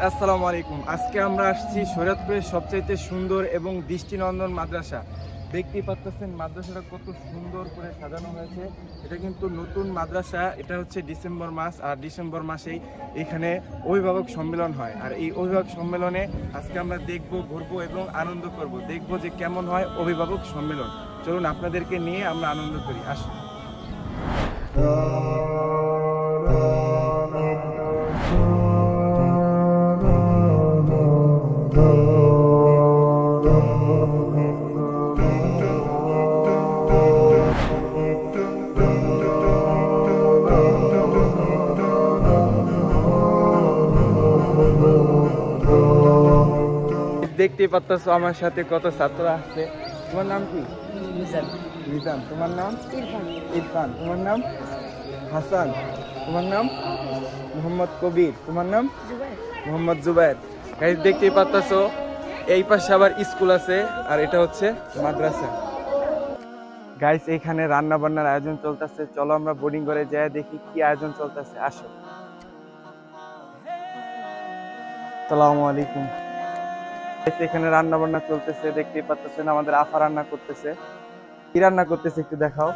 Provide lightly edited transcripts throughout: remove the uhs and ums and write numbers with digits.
আসসালামু আলাইকুম। আজকে আমরা আসছি শরীয়তপুরের সবচাইতে সুন্দর এবং দৃষ্টিনন্দন মাদ্রাসা। দেখতেই পাচ্ছেন মাদ্রাসাটা কত সুন্দর করে সাজানো হয়েছে। এটা কিন্তু নতুন মাদ্রাসা। এটা হচ্ছে ডিসেম্বর মাস, আর ডিসেম্বর মাসেই এখানে অভিভাবক সম্মেলন হয়। আর এই অভিভাবক সম্মেলনে আজকে আমরা দেখব, ঘুরবো এবং আনন্দ করব। দেখবো যে কেমন হয় অভিভাবক সম্মেলন। চলুন আপনাদেরকে নিয়ে আমরা আনন্দ করি, আসুন। দেখতে পাচ্ছ আমার সাথে কত ছাত্র আসছে। তোমার নাম কি? রিজান। তোমার নাম? ইরফান। তোমার নাম? হাসান। তোমার নাম? মোহাম্মদ কবির। তোমার নাম? মোহাম্মদ জুবাইর। গাইস দেখতেই পাচ্ছ এই পাশে আবার স্কুল আছে, আর এটা হচ্ছে মাদ্রাসা। গাইস এখানে রান্না বান্নার আয়োজন চলতেছে। চলো আমরা বোর্ডিং করে যাই, দেখি কি আয়োজন চলতেছে। আসো। আসসালামু আলাইকুম। এখানে রান্না বান্না চলতেছে, দেখতেই পাচ্ছেন আমাদের আফা রান্না করতেছে। কি রান্না করতেছে একটু দেখাও।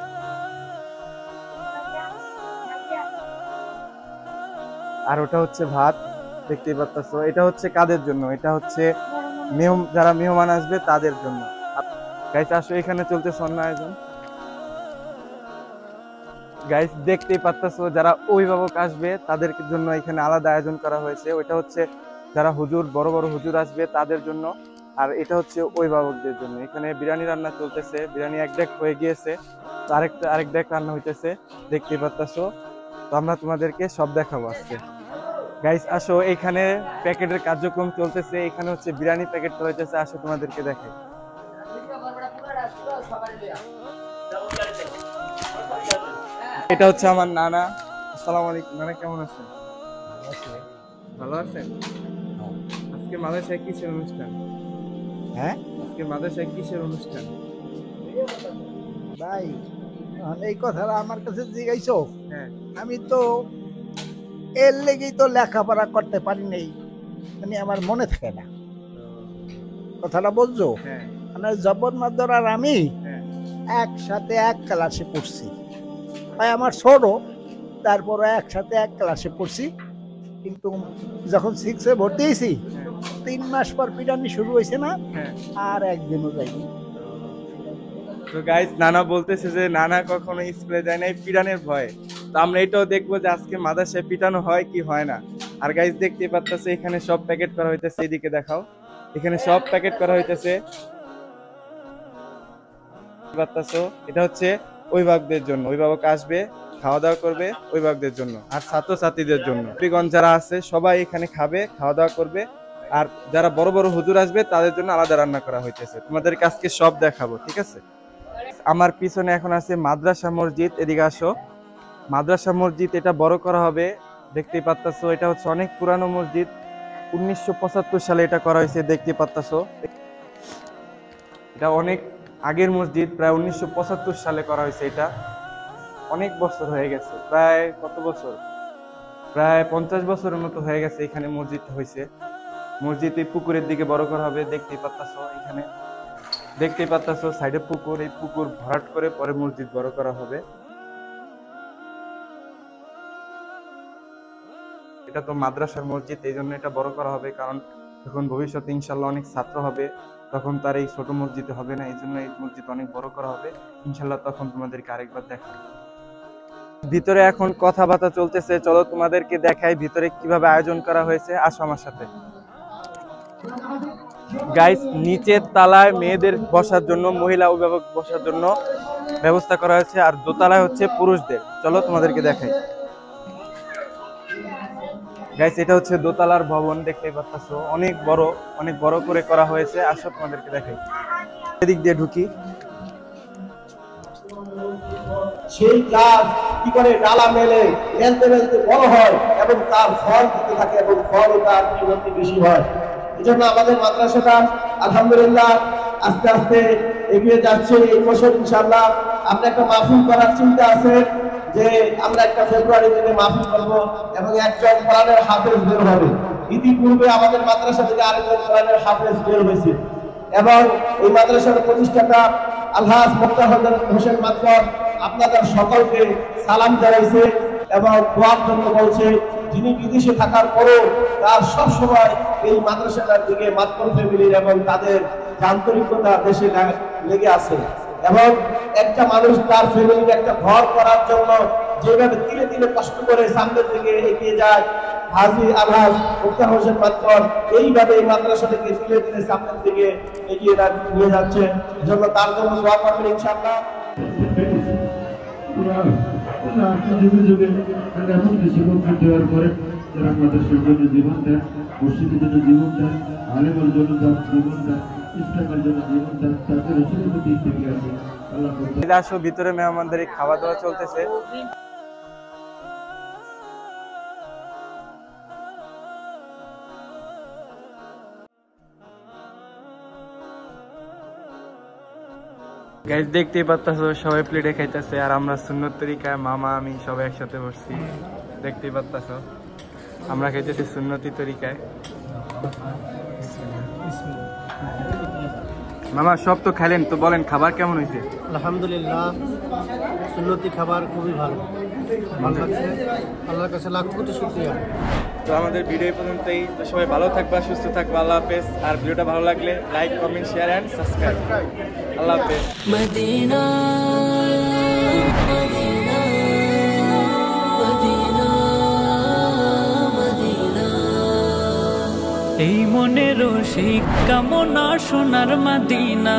আর ওটা হচ্ছে ভাত, দেখতেই পাচ্ছ। এটা হচ্ছে কাদের জন্য? এটা হচ্ছে যারা মেহমান আসবে তাদের জন্য। গাইস আসো, এখানে চলতেছে অন্য আয়োজন। গাইস দেখতেই পাচ্ছ যারা অভিভাবক আসবে তাদের জন্য এখানে আলাদা আয়োজন করা হয়েছে। ওইটা হচ্ছে যারা হুজুর, বড় বড় হুজুর আসবে তাদের জন্য, আর এটা হচ্ছে অভিভাবকদের জন্য। এখানে বিরিয়ানি রান্না চলতেছে। বিরিয়ানি এক ডেক হয়ে গিয়েছে, তো আরেক ডেক রান্না হইতেছে, দেখতেই পাচ্ছ। তো আমরা তোমাদেরকে সব দেখাবো আজকে। গাইস আসো, এখানে প্যাকেটের কার্যক্রম চলতেছে। এখানে হচ্ছে বিরিয়ানি প্যাকেট হইতেছে। আসো তোমাদেরকে দেখাই। এটা হচ্ছে আমার নানা। আসসালামু আলাইকুম। নানা কেমন আছেন? ভালো আছেন? আজকে মাদ্রাসায় কিসের অনুষ্ঠান? আজকে মাদ্রাসায় কিসের অনুষ্ঠান? ভাই এই কথাটা আমার কাছে জিজ্ঞাসো। হ্যাঁ, আমি তো এর লেগেই তো লেখাপড়া করতে পারি নাই, মানে আমার মনে থাকে না। কথাটা বলছো? হ্যাঁ, মানে জব্বর মাদ্দর আর আমি হ্যাঁ। একসাথে এক ক্লাসে পড়ছি। ভাই আমার ছোট, তারপরে একসাথে এক ক্লাসে পড়ছি। কিন্তু যখন 6-এ ভর্তি হয়েছি 3 মাস পর পিটানি শুরু হয়েছে না, হ্যাঁ। আর একদিনও যাইনি। তো গাইস নানা বলতেছে যে নানা কখনো স্কুলে যায় নাই পিটানের ভয়ে। তো আমরা এটাও দেখবো যে আজকে মাদ্রাসায় পিটানো হয় কি হয় না। আর গাইস দেখতেই পাচ্ছেন এখানে সব প্যাকেট করা হইতেছে। এদিকে দেখাও, এখানে সব প্যাকেট করা হইতেছে। এটা হচ্ছে অভিভাবকদের জন্য। অভিভাবক আসবে, খাওয়া দাওয়া করবে অভিভাবকদের জন্য, আর ছাত্রছাত্রীদের জন্য। যারা আছে সবাই এখানে খাবে, খাওয়া দাওয়া করবে। আর যারা বড় বড় হুজুর আসবে তাদের জন্য আলাদা রান্না করা হইতেছে। তোমাদেরকে আজকে সব দেখাবো, ঠিক আছে? আমার পিছনে এখন আছে মাদ্রাসা মসজিদ। এদিকে আসো। মাদ্রাসা মসজিদ এটা বড় করা হবে, দেখতেই পাচ্ছ। এটা হচ্ছে অনেক পুরানো মসজিদ। 1975 সালে এটা করা হয়েছে, দেখতেই পাচ্ছ। এটা অনেক আগের মসজিদ, প্রায় 1975 সালে করা হয়েছে। এটা অনেক বছর হয়ে গেছে, প্রায় কত বছর, প্রায় 50 বছরের মতো হয়ে গেছে এখানে মসজিদটা হয়েছে। মসজিদ এই পুকুরের দিকে বড় করা হবে, দেখতেই পাচ্ছ। এখানে দেখতেই পাচ্ছ সাইডে পুকুর, এই পুকুর ভরাট করে পরে মসজিদ বড় করা হবে। এটা তো মাদ্রাসার মসজিদ, এই জন্য এটা বড় করা হবে, কারণ যখন ভবিষ্যতে ইনশাল্লাহ অনেক ছাত্র হবে তখন তার এই ছোট মসজিদে হবে না, এই জন্য এই মসজিদ অনেক বড় করা হবে ইনশাল্লাহ। তখন তোমাদেরকে আরেকবার দেখাবো। ভিতরে এখন কথাবার্তা চলতেছে, চলো তোমাদেরকে দেখাই ভিতরে কিভাবে আয়োজন করা হয়েছে। আসো আমার সাথে। গাইস নিচের তালায় মেয়েদের বসার জন্য, মহিলা অভিভাবক বসার জন্য ব্যবস্থা করা হয়েছে, আর দোতলায় হচ্ছে পুরুষদের। চলো তোমাদেরকে দেখাই। গাইস এটা হচ্ছে দোতলার ভবন, দেখতে পাচ্ছ। অনেক বড় করে করা হয়েছে। আসো তোমাদেরকে দেখাই। এদিক দিয়ে ঢুকি। সেই গাছ কি করে ডালা মেলে মেলতে বড় হয় এবং তার ফল দিতে থাকে, এবং ফল তার পরিবর্তে বেশি হয়। এই জন্য আমাদের মাদ্রাসাটা আলহামদুলিল্লাহ আস্তে আস্তে এগিয়ে যাচ্ছে। এই বছর ইনশাআল্লাহ আমরা একটা মাহফিল করার চিন্তা আছে, যে আমরা একটা ফেব্রুয়ারি থেকে মাহফিল করবো এবং একজন কোরআনের হাফেজ বের হবে। ইতিপূর্বে আমাদের মাদ্রাসা থেকে আরেকজন কোরআনের হাফেজ বের হয়েছে এবং এই মাদ্রাসার প্রতিষ্ঠাতা আলহাজ মুক্তার হোসেন মাতবর আপনাদের সকলকে সালাম জানাইছে এবং দোয়ার জন্য বলছে, যিনি বিদেশে থাকার পরও তার সব সময় এই মাদ্রাসাটার দিকে মাতবর ফ্যামিলির এবং তাদের আন্তরিকতা দেশে লেগে আছে এবং একটা মানুষ তার ফ্যামিলির একটা ঘর করার জন্য যেভাবে ধীরে ধীরে কষ্ট করে সামনের দিকে এগিয়ে যায়, হাজী আলহাজ মুক্তার হোসেন মাতবর এইভাবে এই মাদ্রাসাটাকে ধীরে ধীরে সামনের দিকে এগিয়ে নিয়ে যাচ্ছে। এজন্য তার জন্য দোয়া করবেন ইনশাআল্লাহ। যুগে যুগে এমন কিছু লোক দেওয়ার পরে যারা মাদ্রাসার জন্য জীবন দেন, মসজিদের জন্য জীবন দেন, আলেমের জন্য জীবন দেন, ইসলামের জন্য জীবন দেন, তাদের রসুলের প্রতি থেকে আছে আল্লাহ। আসো ভিতরে মেহমানদারি খাওয়া দাওয়া চলতেছে। গাইস দেখতেই পাচ্তাছো সবাই প্লেটে খাইতেছে আর আমরা সুন্নত তরিকায় মামা আমি সবাই একসাথে বসছি। দেখতেই পাচ্তাছো আমরা খাইতেছি সুন্নতি তরিকায়। মামা সব তো খাইলেন, তো বলেন খাবার কেমন হয়েছে? আলহামদুলিল্লাহ, সুন্নতি খাবার খুবই ভালো লাগছে, আল্লাহর কাছে লাখ কোটি শুকরিয়া। তো আমাদের ভিডিও পর্যন্তই, তো সবাই ভালো থাকবা, সুস্থ থাকবা, আল্লাহ হাফেজ। আর ভিডিওটা ভালো লাগলে like, comment, share and subscribe. Allah হাফেজ। মদিনা মদিনা মদিনা মদিনা, এই মনের সেই কামনা সোনার মদিনা,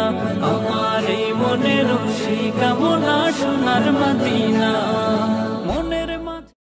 আমার এই মনের সেই কামনা সোনার মদিনা।